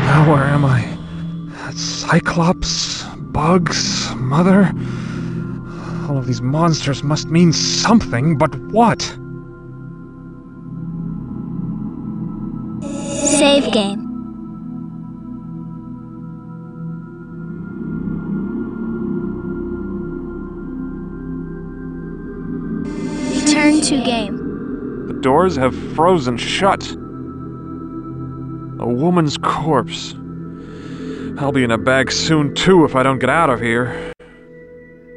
Now where am I? Cyclops? Bugs? Mother? All of these monsters must mean something, but what? Save game. Return to game. The doors have frozen shut. A woman's corpse. I'll be in a bag soon too if I don't get out of here.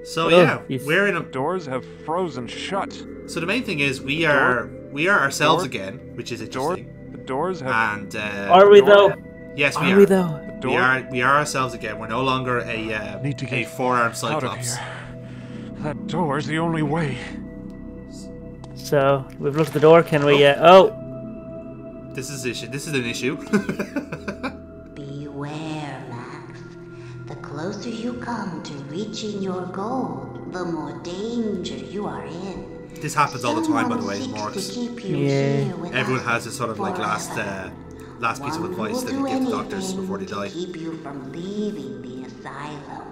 So yeah, we're in a... Doors have frozen shut. So the main thing is we are ourselves again, which is interesting. The doors have... And are we though? Yes, we are. Are we though? We are ourselves again. We're no longer a four-armed cyclops. That door's the only way. So we've looked at the door. Can we? Oh, this is an issue. Beware, Max. The closer you come to reaching your goal, the more danger you are in. This happens all the time, by the way, in morgues. Everyone has this sort of like last piece of advice that they give the doctors before they die. Keep you from leaving the asylum.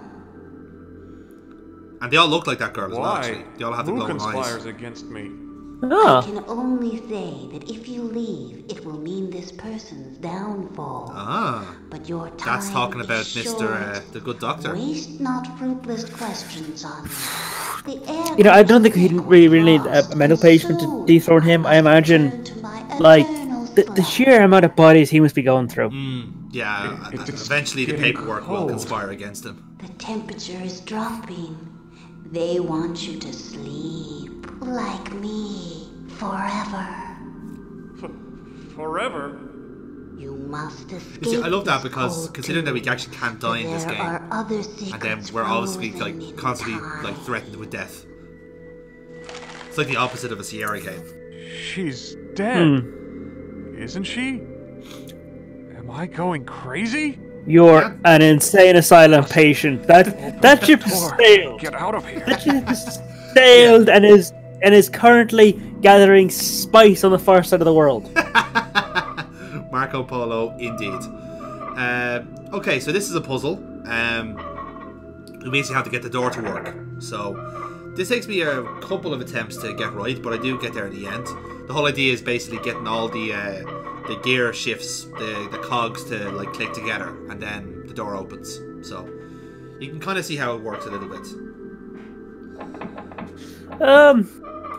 And they all look like that girl as well, actually. They all have the glowing eyes. Who conspires against me? oh. I can only say that if you leave, it will mean this person's downfall. Ah. But your time That's talking about is Mr. The Good Doctor. Waste not fruitless questions on me. You know, I don't think we really need a mental patient to dethrone him. I imagine, like, the sheer amount of bodies he must be going through. Yeah, eventually the paperwork will conspire against him. The temperature is dropping. They want you to sleep, like me, forever. Forever? You must escape. You see, I love that because considering that we actually can't die in this game, and then we're obviously like constantly like threatened with death. It's like the opposite of a Sierra game. She's dead, isn't she? Am I going crazy? You're an insane asylum patient. That ship has sailed. Get out of here! That ship has sailed and is currently gathering spice on the far side of the world. Marco Polo, indeed. Okay, so this is a puzzle. We basically have to get the door to work. So this takes me a couple of attempts to get right, but I do get there in the end. The whole idea is basically getting all the gear shifts, the cogs to like click together, and then the door opens. So you can kind of see how it works a little bit.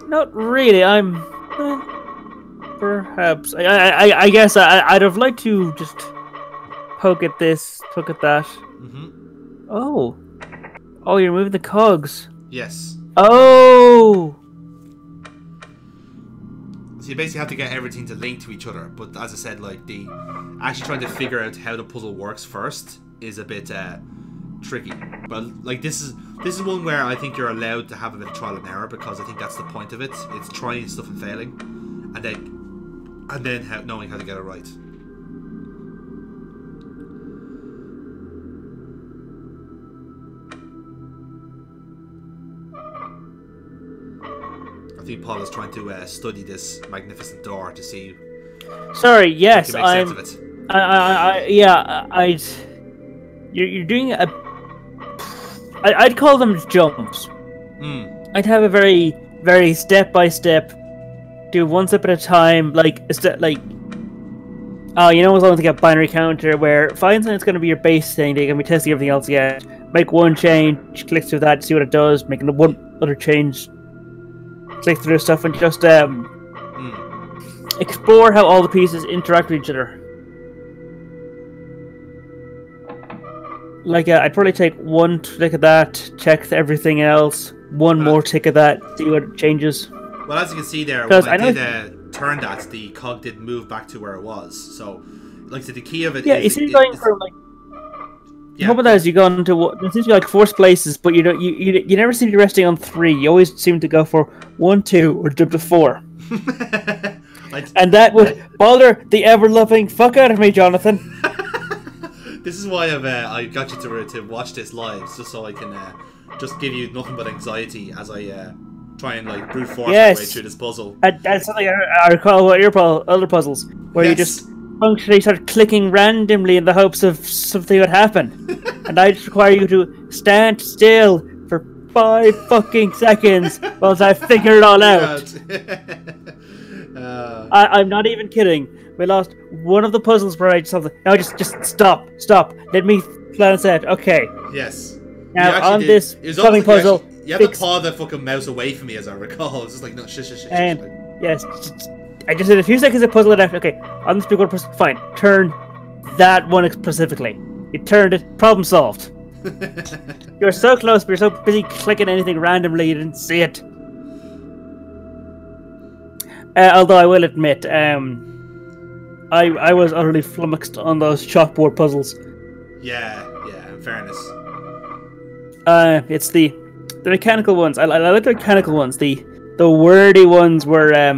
Not really. Perhaps. I guess I'd have liked to just poke at this, poke at that. Oh, you're moving the cogs. Yes. Oh. So you basically have to get everything to link to each other, but as I said, like actually trying to figure out how the puzzle works first is a bit tricky. But like this is one where I think you're allowed to have a bit of trial and error, because I think that's the point of it. It's trying stuff and failing, and then knowing how to get it right. I think Paul is trying to study this magnificent door to see. Sorry. Yes, I'm. You're doing a. I'd call them jumps. I'd have a very, very step by step. Do one step at a time, like a step, like. Oh, you know, it's almost like a binary counter where find something that's going to be your base thing. They're going to be testing everything else again. Make one change, click through that, see what it does. Making one other change. Click through stuff and just explore how all the pieces interact with each other. Like I'd probably take one tick of that, check everything else, one more tick of that, see what changes. Well, as you can see there, when I did turn that, the cog didn't move back to where it was. So, like I said, the key of it. Yeah, you seem going from like. Yeah. How about that? As you go into there seems to be like 4 places, but you don't. You never seem to be resting on 3. You always seem to go for 1, 2, or jump to 4. And that would bother the ever-loving fuck out of me, Jonathan. This is why I got you to watch this live, just so I can just give you nothing but anxiety as I try and like brute force my way through this puzzle. That's something I recall about your other puzzles, where you just functionally start clicking randomly in the hopes of something would happen. And I just require you to stand still for 5 fucking seconds whilst I figure it all out. I'm not even kidding. We lost one of the puzzles where I just something. Now just stop. Let me plan this out. Okay. Yes. Now on this plumbing puzzle, you have to paw the fucking mouse away from me, as I recall. It's just like no, shh. Yes. I just did a few seconds of puzzle it out. Okay, on this big one, fine. Turn that one specifically. You turned it. Problem solved. You're so close, but you're so busy clicking anything randomly you didn't see it. Although I will admit, I was utterly flummoxed on those chalkboard puzzles. Yeah. In fairness. It's the mechanical ones. I like the mechanical ones. The wordy ones were a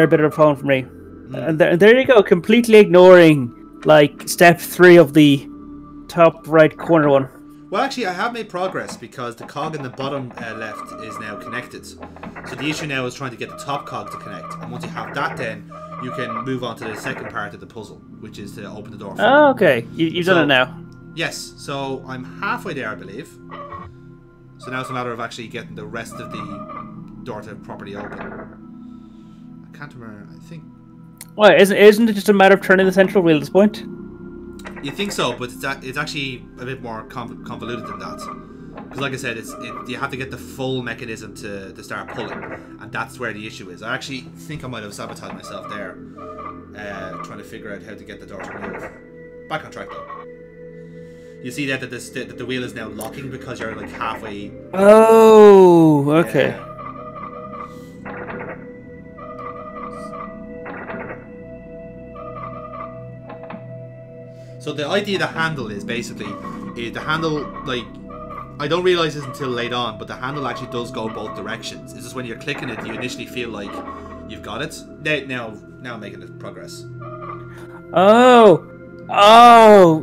bit of a problem for me. And there you go, completely ignoring like step 3 of the top right corner one. Well, actually, I have made progress because the cog in the bottom left is now connected. So the issue now is trying to get the top cog to connect. And once you have that, then you can move on to the second part of the puzzle, which is to open the door. Oh, okay. You've done it now. Yes. So I'm halfway there, I believe. So now it's a matter of actually getting the rest of the door to properly open. I can't remember. I think. Well, isn't it just a matter of turning the central wheel at this point? You think so, but it's actually a bit more convoluted than that. Because like I said, you have to get the full mechanism to start pulling. And that's where the issue is. I actually think I might have sabotaged myself there. Trying to figure out how to get the door to move. Back on track though. You see that the wheel is now locking because you're like halfway. Oh, okay. So the idea of the handle is basically, the handle, like, I don't realise this until late on, but the handle actually does go both directions. It's just when you're clicking it, you initially feel like you've got it. Now I'm making the progress. Oh,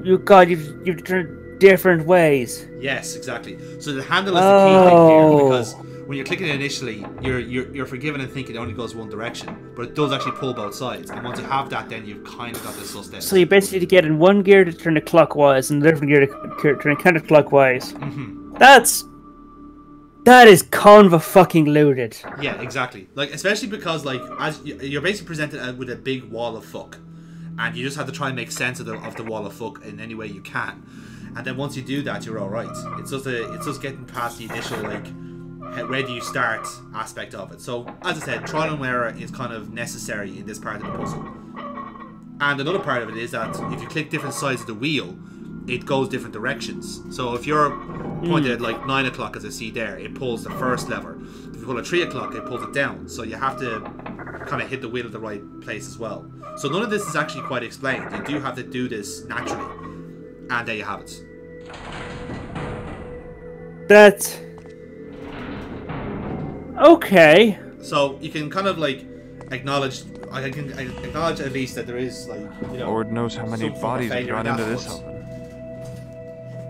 you've turned different ways. Yes, exactly. So the handle is the key thing here, because when you're clicking it initially, you're forgiven and think it only goes one direction, but it does actually pull both sides. And once you have that, then you've kind of got this sussed out. So you basically need to get in one gear to turn it clockwise, and a different gear to turn it counterclockwise. Mm-hmm. That is convoluted. Yeah, exactly. Like, especially because like as you're basically presented with a big wall of fuck, and you just have to try and make sense of the wall of fuck in any way you can. And then once you do that, you're all right. It's just getting past the initial like, where do you start aspect of it. So as I said, trial and error is kind of necessary in this part of the puzzle. And another part of it is that if you click different sides of the wheel, it goes different directions. So if you're pointed at like 9 o'clock, as I see there, it pulls the first lever. If you pull at 3 o'clock, it pulls it down. So you have to kind of hit the wheel at the right place as well. So none of this is actually quite explained. You do have to do this naturally. And there you have it. That's okay. So you can kind of like acknowledge. I can acknowledge at least that there is like, you know, Lord knows how many bodies have gone into this oven.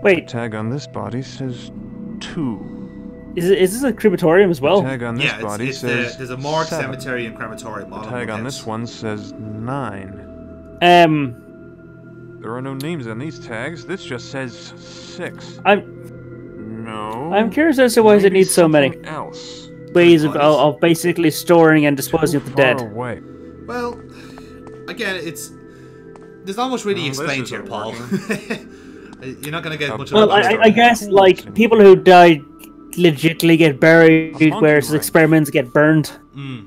Wait. The tag on this body says 2. Is this a crematorium as well? The tag on this body says there's a morgue, 7. cemetery, and crematorium. The tag on this one says 9. There are no names on these tags. This just says 6. I'm curious as to why it needs so many ways of basically storing and disposing of the dead. Away. Well, again, there's not much really explained here, Paul. You're not going to get much of I guess, like, people who die legitimately get buried, whereas experiments get burned.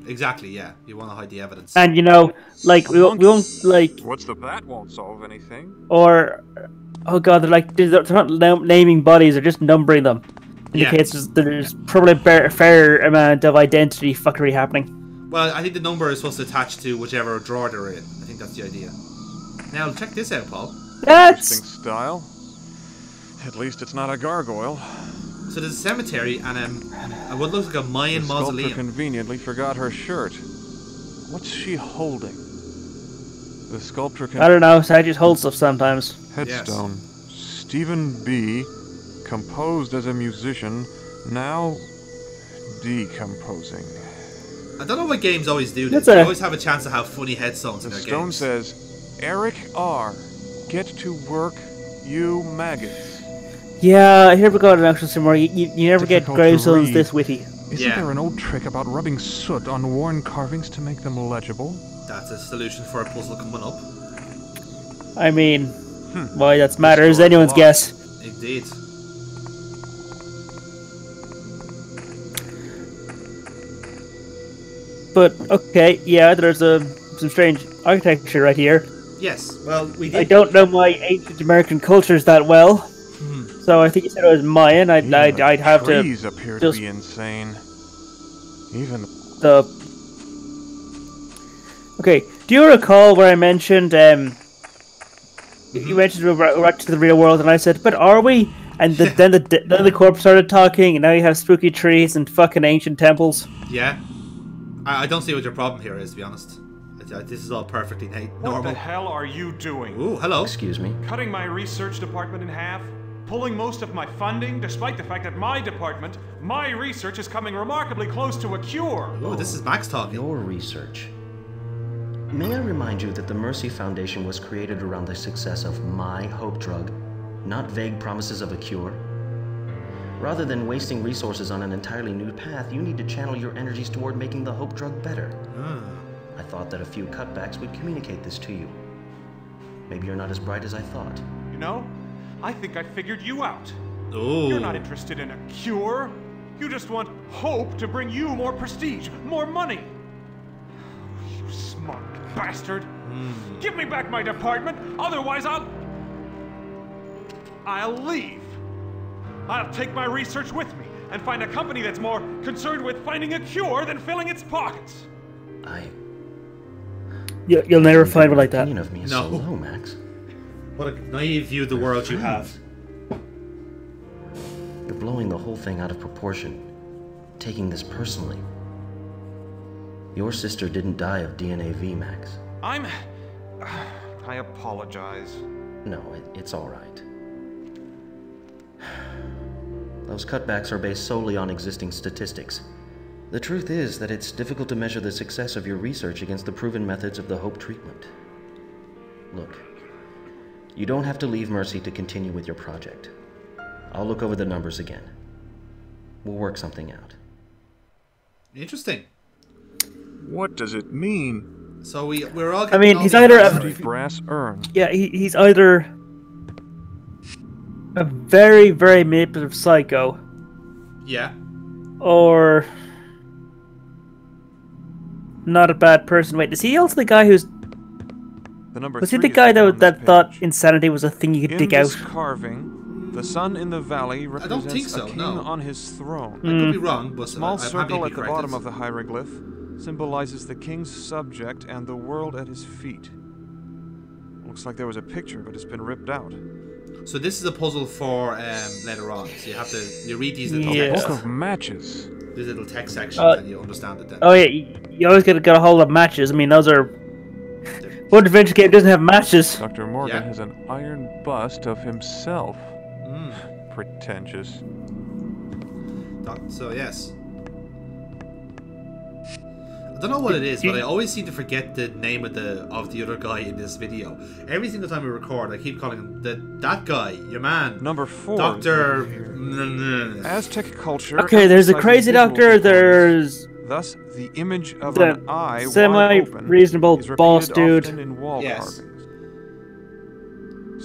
Exactly, yeah. You want to hide the evidence. And, you know, like, we won't, like... That won't solve anything. Or... Oh god, they're not naming bodies, they're just numbering them. Indicates there's probably a fair amount of identity fuckery happening. Well, I think the number is supposed to attach to whichever drawer they're in. I think that's the idea. Now, check this out, Paul. That's... Interesting style. At least it's not a gargoyle. So there's a cemetery and what looks like a Mayan mausoleum. The sculptor conveniently forgot her shirt. What's she holding? The sculptor I don't know, so I just hold stuff sometimes. Headstone. Yes. Stephen B. Composed as a musician, Now, decomposing. I don't know why games always do this. That's They a- always have a chance to have funny headstones in The their stone games. says, Eric R. Get to work, you maggots. Yeah, here we go, Dr. Seymour. You never get Difficult to gravestones read. this witty. Isn't Yeah. there an old trick about rubbing soot on worn carvings to make them legible? That's a solution for a puzzle coming up. I mean, why that matters, Historic anyone's loss. guess. Indeed. But, okay, yeah, there's some strange architecture right here. Yes. Well, we did. I don't know my ancient American cultures that well, so I think you said it was Mayan. I'd have to Trees appear just- to be insane. Even the. Okay, do you recall where I mentioned you mentioned we're back to the real world, and I said, "But are we?" And then the corpse started talking, and now you have spooky trees and fucking ancient temples. Yeah. I don't see what your problem here is, to be honest. This is all perfectly What normal. the hell are you doing? Ooh, hello. Excuse me. Cutting my research department in half? Pulling most of my funding, despite the fact that my department, my research is coming remarkably close to a cure. Oh, this is Max talking. Your research. May I remind you that the Mercy Foundation was created around the success of my hope drug, not vague promises of a cure? Rather than wasting resources on an entirely new path, you need to channel your energies toward making the hope drug better. I thought that a few cutbacks would communicate this to you. Maybe you're not as bright as I thought. You know, I think I figured you out. Ooh. You're not interested in a cure. You just want hope to bring you more prestige, more money. You smart bastard. Give me back my department, otherwise I'll leave. I'll take my research with me and find a company that's more concerned with finding a cure than filling its pockets. You'll never find one like that. Opinion of me is No. so low, Max. What a naive view of the world you have. You're blowing the whole thing out of proportion, taking this personally. Your sister didn't die of DNAV, Max. I apologize. No, it's all right. Those cutbacks are based solely on existing statistics. The truth is that it's difficult to measure the success of your research against the proven methods of the Hope treatment. Look, you don't have to leave Mercy to continue with your project. I'll look over the numbers again. We'll work something out. Interesting. what does it mean? So we're all. I mean, all he's getting either answers. Empty brass urn. Yeah, he's either a very, very manipulative psycho, Yeah. or not a bad person. Wait, is he also the guy who's... The number Was he 3 the is guy on that this thought page. insanity was a thing you could In dig this out? carving, the sun in the valley don't represents think so, a king no. on his throne. I could be wrong, but A small I'm happy to circle be at the corrected. bottom of the hieroglyph symbolizes the king's subject and the world at his feet. Looks like there was a picture, but it's been ripped out. So this is a puzzle for later on. So you read these little Yeah. text, Book of matches. these little text sections, and you understand it then. Oh yeah, you always gotta get a hold of matches. I mean, those are... What adventure game doesn't have matches? Dr. Morgan Yeah. has an iron bust of himself. Mm. Pretentious. So yes. I don't know what it is, but I always seem to forget the name of the other guy in this video. Every single time we record, I keep calling him that guy, your man, Number 4. Doctor. Aztec culture. Okay, there's a emphasizes crazy visual doctor, performance. there's Thus, the image of the an eye wide semi-reasonable open is boss repeated dude. often in wall Yes. carvings.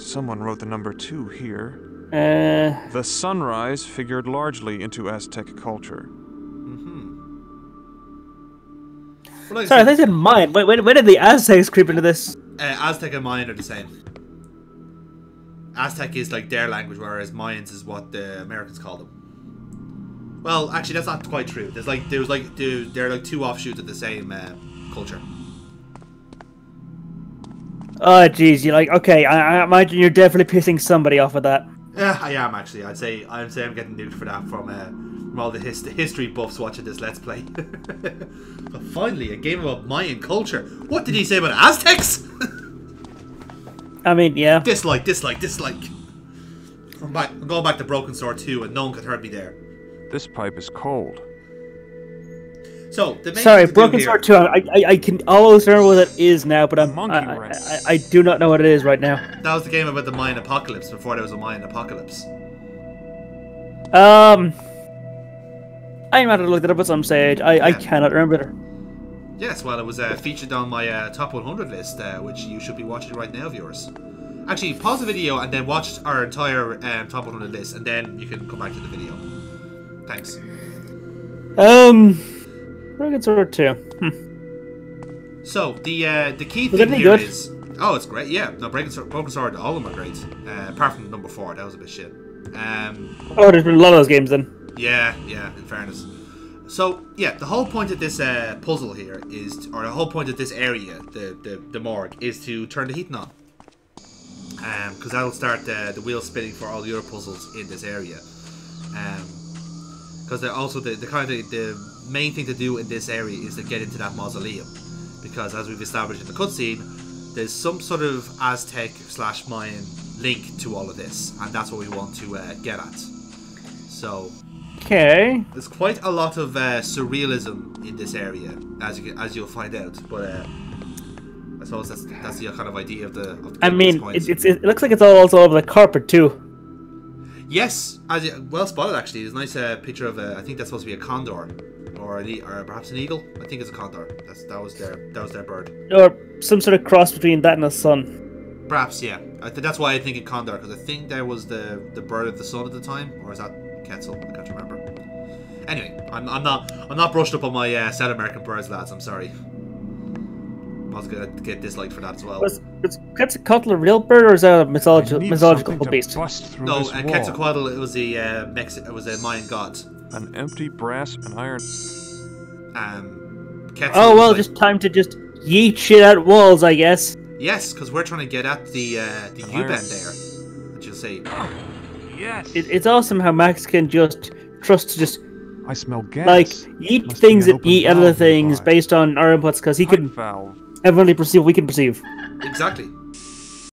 Someone wrote the number 2 here. Uh, The sunrise figured largely into Aztec culture. Well, like sorry, I I think said, it's mine. When did the Aztecs creep into this? Aztec and Mayan are the same. Aztec is like their language, whereas Mayans is what the Americans call them. Well, actually, that's not quite true. They're like two offshoots of the same culture. Oh, jeez, you're like, okay, I imagine you're definitely pissing somebody off with that. Yeah, I am actually. I'd say I'm getting nuked for that from all the history buffs watching this Let's Play. But finally, a game about Mayan culture. What did he say about Aztecs? I mean, yeah. Dislike. I'm going back to Broken Sword 2, and no one could hurt me there. this pipe is cold. So, the main Sorry, thing to do Broken here- Sword 2. I can almost remember what it is now, but Monkey I do not know what it is right now. That was the game about the Mayan apocalypse, before there was a Mayan apocalypse. I might have to look that up at some stage. I cannot remember. Yes, well, it was featured on my top 100 list, which you should be watching right now, viewers. Actually, pause the video and then watch our entire top 100 list, and then you can come back to the video. Thanks. Broken Sword 2. So, the key Was it thing any here good? is... Oh, it's great, yeah. No, Broken Sword, all of them are great. Apart from number 4, that was a bit shit. Oh, there's been a lot of those games then. Yeah, in fairness. So, yeah, the whole point of this puzzle here is, or the whole point of this area, the morgue, is to turn the heating on. Because that'll start the wheel spinning for all the other puzzles in this area. Because also the main thing to do in this area is to get into that mausoleum. Because as we've established in the cutscene, there's some sort of Aztec/Mayan link to all of this, and that's what we want to get at. So, Okay. there's quite a lot of surrealism in this area, as you'll find out. But I suppose that's the kind of idea of the game I mean, at this point. it looks like it's also over the carpet too. Yes, well spotted actually. There's a nice picture of I think that's supposed to be a condor, or perhaps an eagle. I think it's a condor. That was their bird. Or some sort of cross between that and a sun. Perhaps, yeah. That's why I think it condor, because I think there was the bird of the sun at the time, or is that Quetzal? I can't remember. Anyway, I'm not brushed up on my South American birds, lads. I'm sorry. I was gonna get disliked for that as well. Was Quetzalcoatl a real bird, or is that a I need mythological something to beast? bust through No, this wall. Quetzalcoatl. It was a Mayan god. An empty brass and iron. Quetzal Oh was well, like- just time to just yeet shit out walls, I guess. Yes, because we're trying to get at the U-bend there, that you'll see. Yes. It's awesome how Max can just trust to just I smell gas. like eat Must be things an and open eat other valve things nearby. based on our inputs, because he Pipe can valve. heavily perceive what we can perceive. Exactly.